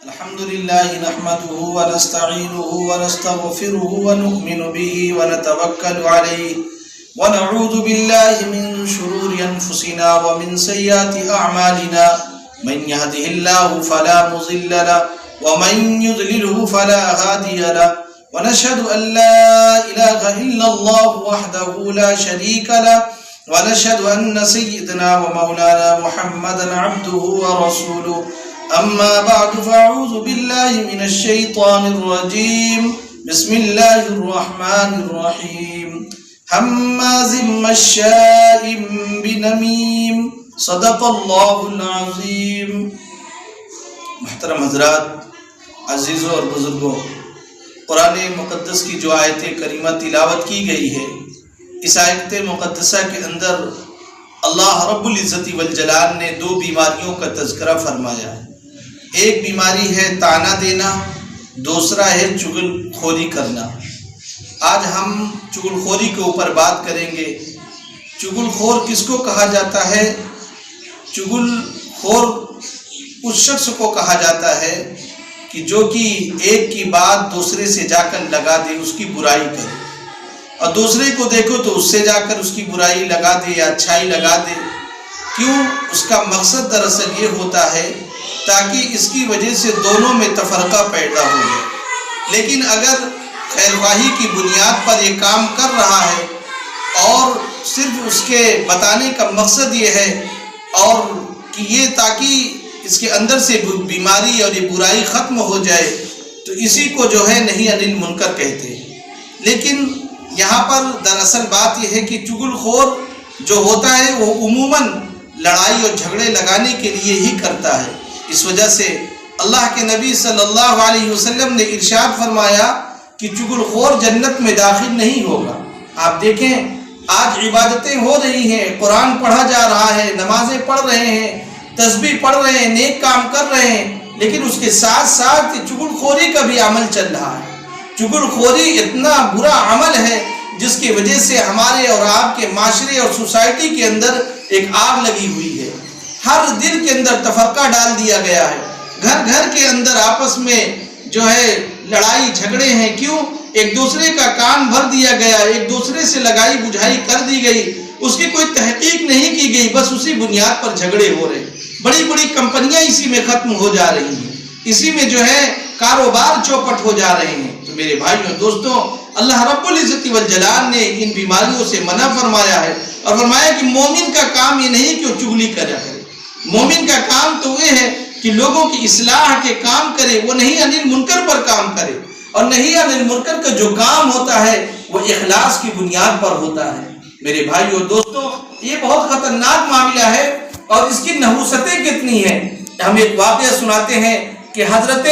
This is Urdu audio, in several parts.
الحمد لله نحمده ونستعينه ونستغفره ونؤمن به ونتوكل عليه ونعوذ بالله من شرور أنفسنا ومن سيئات أعمالنا من يهده الله فلا مضل له ومن يضلله فلا هادي له ونشهد أن لا إله إلا الله وحده لا شريك له ونشهد أن سيدنا ومولانا محمدا عبده ورسوله أما بعد فأعوذ بالله من الشيطان الرجيم بسم الله الرحمن الرحيم هماز مشاء بنميم صدق الله العظيم. محترم حضرات، عزیزوں اور بزرگوں، قرآن مقدس کی جو آیت کریمہ تلاوت کی گئی ہے، اس آیت مقدسہ کے اندر اللہ رب العزت والجلال نے دو بیماریوں کا تذکرہ فرمایا ہے. ایک بیماری ہے طعنہ دینا، دوسرا ہے چغل خوری کرنا. آج ہم چغل خوری کے اوپر بات کریں گے. چغل خور کس کو کہا جاتا ہے؟ چغل خور اس شخص کو کہا جاتا ہے کہ جو کہ ایک کی بات دوسرے سے جا کر لگا دے، اس کی برائی کرے، اور دوسرے کو دیکھو تو اس سے جا کر اس کی برائی لگا دے یا اچھائی لگا دے. کیوں؟ اس کا مقصد دراصل یہ ہوتا ہے تاکہ اس کی وجہ سے دونوں میں تفرقہ پیدا ہو جائے. لیکن اگر خیر خواہی کی بنیاد پر یہ کام کر رہا ہے اور صرف اس کے بتانے کا مقصد یہ ہے اور کہ یہ تاکہ اس کے اندر سے بیماری اور یہ برائی ختم ہو جائے، تو اسی کو جو ہے نہی عن المنکر کہتے ہیں. لیکن یہاں پر دراصل بات یہ ہے کہ چغل خور جو ہوتا ہے وہ عموماً لڑائی اور جھگڑے لگانے کے لیے ہی کرتا ہے. اس وجہ سے اللہ کے نبی صلی اللہ علیہ وسلم نے ارشاد فرمایا کہ چغل خور جنت میں داخل نہیں ہوگا. آپ دیکھیں آج عبادتیں ہو رہی ہیں، قرآن پڑھا جا رہا ہے، نمازیں پڑھ رہے ہیں، تسبیح پڑھ رہے ہیں، نیک کام کر رہے ہیں، لیکن اس کے ساتھ ساتھ چغل خوری کا بھی عمل چل رہا ہے. چغل خوری اتنا برا عمل ہے جس کی وجہ سے ہمارے اور آپ کے معاشرے اور سوسائٹی کے اندر ایک آگ لگی ہوئی ہے. ہر دل کے اندر تفرقہ ڈال دیا گیا ہے. گھر گھر کے اندر آپس میں جو ہے لڑائی جھگڑے ہیں. کیوں؟ ایک دوسرے کا کان بھر دیا گیا، ایک دوسرے سے لگائی بجھائی کر دی گئی، اس کی کوئی تحقیق نہیں کی گئی، بس اسی بنیاد پر جھگڑے ہو رہے ہیں. بڑی بڑی کمپنیاں اسی میں ختم ہو جا رہی ہیں، اسی میں جو ہے کاروبار چوپٹ ہو جا رہے ہیں. تو میرے بھائیوں دوستوں، اللہ رب العزت والجلال نے ان بیماریوں سے منع فرمایا ہے اور فرمایا کہ مومن کا کام یہ نہیں کہ وہ چغلی کرا کرے. مومن کا کام تو یہ ہے کہ لوگوں کی اصلاح کے کام کرے، وہ نہی عن المنکر پر کام کرے. اور نہی عن المنکر کا جو کام ہوتا ہے وہ اخلاص کی بنیاد پر ہوتا ہے. میرے بھائیوں دوستوں، یہ بہت خطرناک معاملہ ہے اور اس کی نحوستیں کتنی ہیں. ہم ایک واقعہ سناتے ہیں کہ حضرت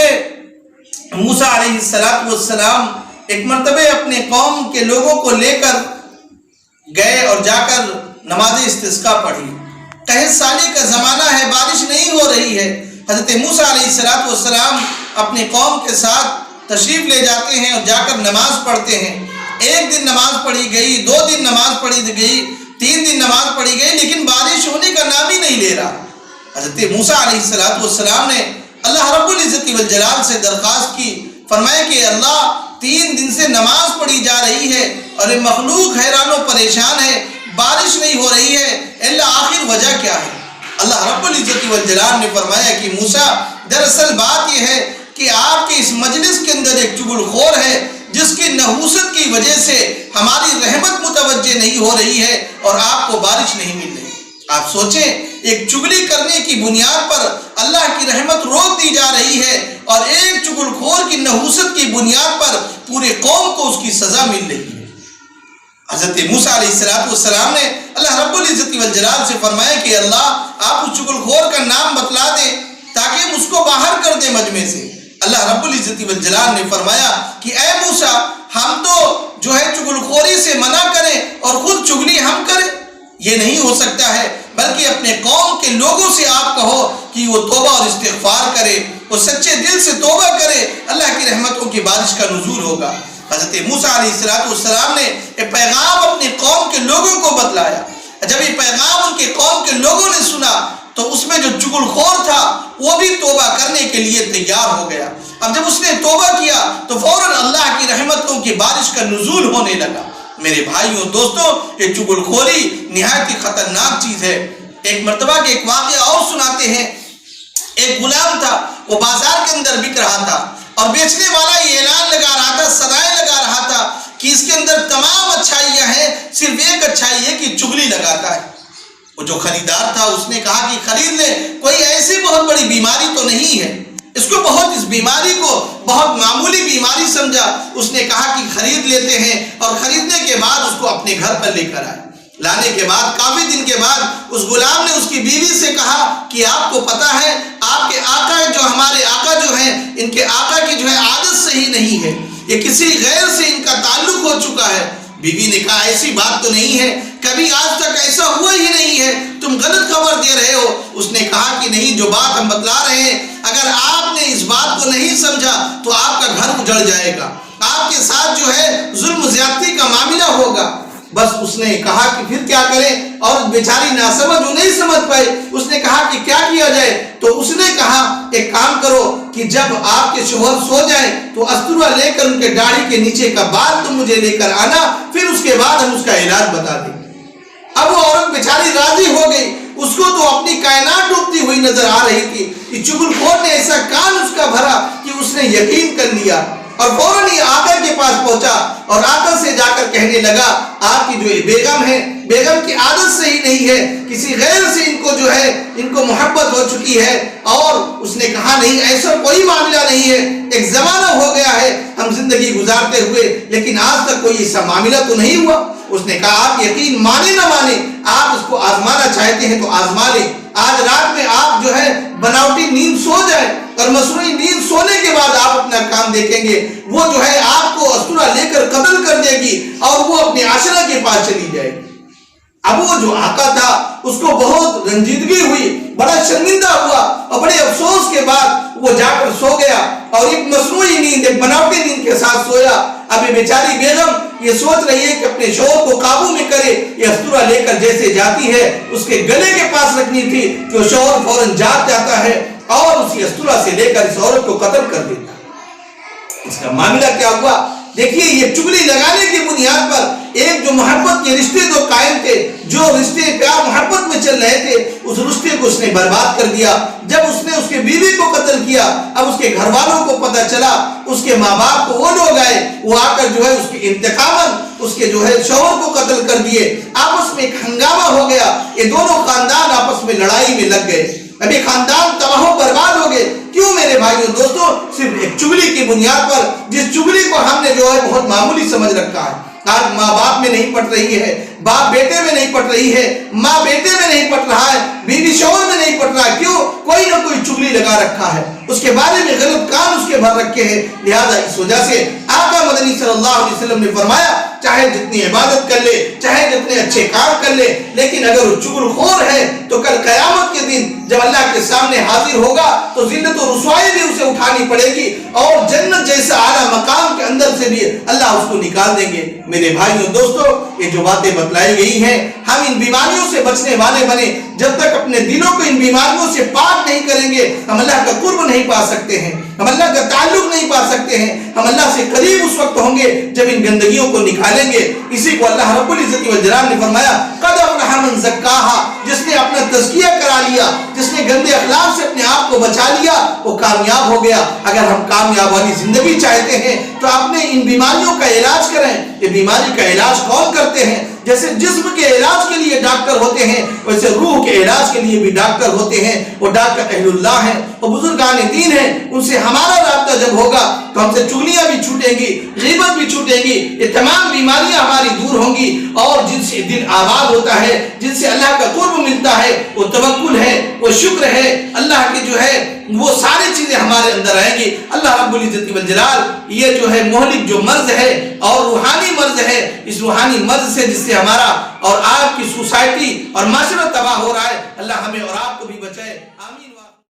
موسیٰ علیہ السلام ایک مرتبہ اپنے قوم کے لوگوں کو لے کر گئے اور جا کر نماز استسقاء پڑھی. قحط سالی کا زمانہ ہے، بارش نہیں ہو رہی ہے. حضرت موسیٰ علیہ السلام اپنے قوم کے ساتھ تشریف لے جاتے ہیں اور جا کر نماز پڑھتے ہیں. ایک دن نماز پڑھی گئی، 2 دن نماز پڑھی گئی، 3 دن نماز پڑھی گئی، لیکن بارش ہونے کا نام ہی نہیں لے رہا. حضرت موسیٰ علیہ السلام نے اللہ رب العزت والجلال سے درخواست کی. فرمایا کہ اللہ، 3 دن سے نماز پڑھی جا رہی ہے اور یہ مخلوق حیران و پریشان ہے، بارش نہیں ہو رہی ہے، اللہ آخر وجہ کیا ہے؟ اللہ رب العزت والجلال نے فرمایا کہ موسیٰ، دراصل بات یہ ہے کہ آپ کے اس مجلس کے اندر ایک چغل خور ہے جس کی نحوست کی وجہ سے ہماری رحمت متوجہ نہیں ہو رہی ہے اور آپ کو بارش نہیں مل رہی. آپ سوچیں، ایک چغلی کرنے کی بنیاد پر اللہ کی رحمت روک دی جا رہی ہے اور ایک چغل خور کی نحوست کی بنیاد پر پورے قوم کو اس کی سزا مل رہی ہے. حضرت موسیٰ علیہ السلام نے اللہ رب العزت والجلال سے فرمایا کہ اللہ، آپ اس چغل خور کا نام بتلا دیں تاکہ ہم اس کو باہر کر دیں مجمع سے. اللہ رب العزت والجلال نے فرمایا کہ اے موسیٰ، ہم تو جو ہے چغل خوری سے منع کریں اور خود چغلی ہم کریں، یہ نہیں ہو سکتا ہے. بلکہ اپنے قوم کے لوگوں سے آپ کہو کہ وہ توبہ اور استغفار کرے، وہ سچے دل سے توبہ کرے، اللہ کی رحمتوں کی بارش کا نزول ہوگا. حضرت موسیٰ علیہ السلام نے یہ پیغام اپنے قوم کے لوگوں کو بتلایا. جب یہ پیغام ان کے قوم کے لوگوں نے سنا تو اس میں جو چغل چغل خور تھا وہ بھی توبہ کرنے کے لیے تیار ہو گیا۔ اب جب اس نے توبہ کیا تو فوراً اللہ کی رحمتوں کی بارش کا نزول ہونے لگا۔ میرے بھائیوں دوستوں، یہ چغل خوری نہایت ہی خطرناک چیز ہے۔ ایک مرتبہ کے ایک واقعہ اور سناتے ہیں۔ ایک غلام تھا، وہ بازار کے اندر بک رہا تھا اور بیچنے والا یہ اعلان لگا رہا تھا، صدائیں لگا رہا تھا کہ اس کے اندر تمام اچھائیاں ہیں، صرف ایک اچھائی ہے کہ چغلی لگاتا ہے۔ وہ جو خریدار تھا اس نے کہا کہ خرید لے، کوئی ایسی بہت بڑی بیماری تو نہیں ہے۔ اس بیماری کو بہت معمولی بیماری سمجھا۔ اس نے کہا کہ خرید لیتے ہیں، اور خریدنے کے بعد اس کو اپنے گھر پر لے کر آئے۔ لانے کے بعد کافی دن کے بعد اس غلام نے اس کی بیوی سے کہا کہ آپ کو پتا ہے آپ کے آقا جو ہمارے آقا جو ہیں، ان کے آقا کی جو ہے عادت صحیح نہیں ہے، یہ کسی غیر سے ان کا تعلق ہو چکا ہے۔ بیوی نے کہا ایسی بات تو نہیں ہے، کبھی آج تک ایسا ہوا ہی نہیں ہے، تم غلط خبر دے رہے ہو۔ اس نے کہا کہ نہیں، جو بات ہم بتلا رہے ہیں، اگر آپ نے اس بات کو نہیں سمجھا تو آپ کا گھر اجڑ جائے گا، آپ کے ساتھ جو ہے ظلم زیادتی کا معاملہ ہوگا۔ بس اس نے کہا کہ پھر کیا کریں، اور بیچاری ناسمجھ وہ نہیں سمجھ پائے۔ اس نے کہا کہ کیا کیا جائے، تو اس نے کہا ایک کام کرو کہ جب آپ کے شوہر سو جائیں تو استورا لے کر ان کے داڑھی کے نیچے کا بال تم مجھے لے کر آنا، پھر اس کے بعد ہم اس کا علاج بتا دیں گے۔ اب وہ عورت بیچاری راضی ہو گئی، اس کو تو اپنی کائنات ڈوبتی ہوئی نظر آ رہی تھی کہ چغل خور نے ایسا کان اس کا بھرا کہ اس نے یقین کر لیا، اور فوراً یہ آقا کے پاس پہنچا اور آقا سے جا کر کہنے لگا آپ کی جو یہ بیگم ہے، بیگم کی عادت صحیح نہیں ہے، کسی غیر سے ان کو جو ہے ان کو محبت ہو چکی ہے۔ اور اس نے کہا نہیں، ایسا کوئی معاملہ نہیں ہے، ایک زمانہ ہو گیا ہے ہم زندگی گزارتے ہوئے، لیکن آج تک کوئی ایسا معاملہ تو نہیں ہوا۔ اس نے کہا آپ یقین مانے نہ مانے، آپ اس کو آزمانا چاہتے ہیں تو آزما لیں۔ آج رات میں آپ جو ہے بناوٹی نیند سو جائے، اور مصنوعی نیند سونے کے بعد آپ اپنا کام دیکھیں گے، وہ جو ہے آپ کو استورا لے کر قتل کر دے گی اور وہ اپنے عاشرہ کے پاس چلی جائے گی۔ اب وہ جو آقا تھا اس کو بہت رنجیدگی ہوئی، بڑا شرمندہ ہوا، اور بڑے افسوس کے بعد وہ جا کر سو گیا، اور ایک مصنوعی نیند، ایک بناوٹی نیند کے ساتھ سویا۔ اب یہ بیچاری بیگم یہ سوچ رہی ہے کہ اپنے شوہر کو قابو میں کرے، یہ استورا لے کر جیسے جاتی ہے، اس کے گلے کے پاس رکھنی تھی کہ وہ شوہر فوراً جاگ جاتا ہے اور اسی استورا سے لے کر اس عورت کو قتل کر دیتا ہے۔ اس کا معاملہ کیا ہوا؟ دیکھیے، یہ چغلی لگانے کی بنیاد پر ایک جو محبت کے رشتے تو قائم تھے، جو رشتے پیار محبت میں چل رہے تھے، اس رشتے کو اس نے برباد کر دیا۔ جب اس نے اس کے بیوی کو قتل کیا، اب اس کے گھر والوں کو پتہ چلا، اس کے ماں باپ کو وہ لوگ آئے، وہ آ کر جو ہے اس کے انتقاماً اس کے جو ہے شوہر کو قتل کر دیے۔ آپس میں ایک ہنگامہ ہو گیا، یہ دونوں خاندان آپس میں لڑائی میں لگ گئے، ابھی خاندان تباہ و برباد ہو گئے۔ کیوں میرے بھائیوں دوستوں؟ صرف ایک چغلی کی بنیاد پر، جس چغلی کو ہم نے جو ہے بہت معمولی سمجھ رکھا ہے۔ آج ماں باپ میں نہیں پٹ رہی ہے، باپ بیٹے میں نہیں پٹ رہی ہے، ماں بیٹے میں نہیں پٹ رہا ہے، بیوی شوہر میں نہیں پٹ رہا ہے۔ کیوں؟ کوئی نہ کوئی چغلی لگا رکھا ہے، اس کے بارے میں غلط کان اس کے بھر رکھے ہیں۔ لہذا اس وجہ سے آقا مدنی صلی اللہ علیہ وسلم نے فرمایا چاہے جتنی عبادت کر لے، چاہے جتنے اچھے کام کر لے، لیکن اگر وہ چغل خور ہے تو کل قیامت کے دن جب اللہ کے سامنے حاضر ہوگا تو ذلت و رسوائی بھی اسے اٹھانی پڑے گی، اور جنت جیسا اعلیٰ مقام کے اندر سے بھی اللہ اس کو نکال دیں گے۔ میرے بھائیوں دوستو، یہ جو باتیں بتلائی گئی ہیں، ہم ان بیماریوں سے بچنے والے بنے۔ جب تک اپنے دلوں کو ان بیماریوں سے پاک نہیں کریں گے، ہم اللہ کا قرب نہیں پا سکتے ہیں، ہم اللہ کا تعلق نہیں پا سکتے ہیں۔ ہم اللہ سے قریب اس وقت ہوں گے جب ان گندگیوں کو نکالیں گے۔ اسی کو اللہ رب العزت والجلال نے فرمایا قد افلح من زکاہا، جس نے اپنا تزکیہ کرا لیا، جس نے گندے اخلاق سے اپنے آپ کو بچا لیا، وہ کامیاب ہو گیا۔ اگر ہم کامیاب والی زندگی چاہتے ہیں تو اپنے ان بیماریوں کا علاج کریں۔ یہ بیماری کا علاج کون کرتے ہیں؟ جیسے جسم کے علاج کے لیے ڈاکٹر ہوتے ہیں، ویسے روح کے علاج کے لیے بھی ڈاکٹر ہوتے ہیں۔ وہ ڈاکٹر اہل اللہ ہیں، وہ بزرگان دین ہیں۔ ان سے ہمارا رابطہ جب ہوگا تو ہم سے چغلیاں بھی چھوٹیں گی، غیبت بھی چھوٹیں گی، یہ تمام بیماریاں ہماری دور ہوں گی، اور جن سے دل آباد ہوتا ہے، جن سے اللہ کا قرب ملتا ہے، وہ توکل ہے، وہ شکر ہے، اللہ کی جو ہے وہ ساری چیزیں ہمارے اندر آئیں گی۔ اللہ رب العزت والجلال یہ جو ہے مہلک جو مرض ہے اور روحانی مرض ہے، اس روحانی مرض سے جس سے ہمارا اور آپ کی سوسائٹی اور معاشرہ تباہ ہو رہا ہے، اللہ ہمیں اور آپ کو بھی بچائے، آمین۔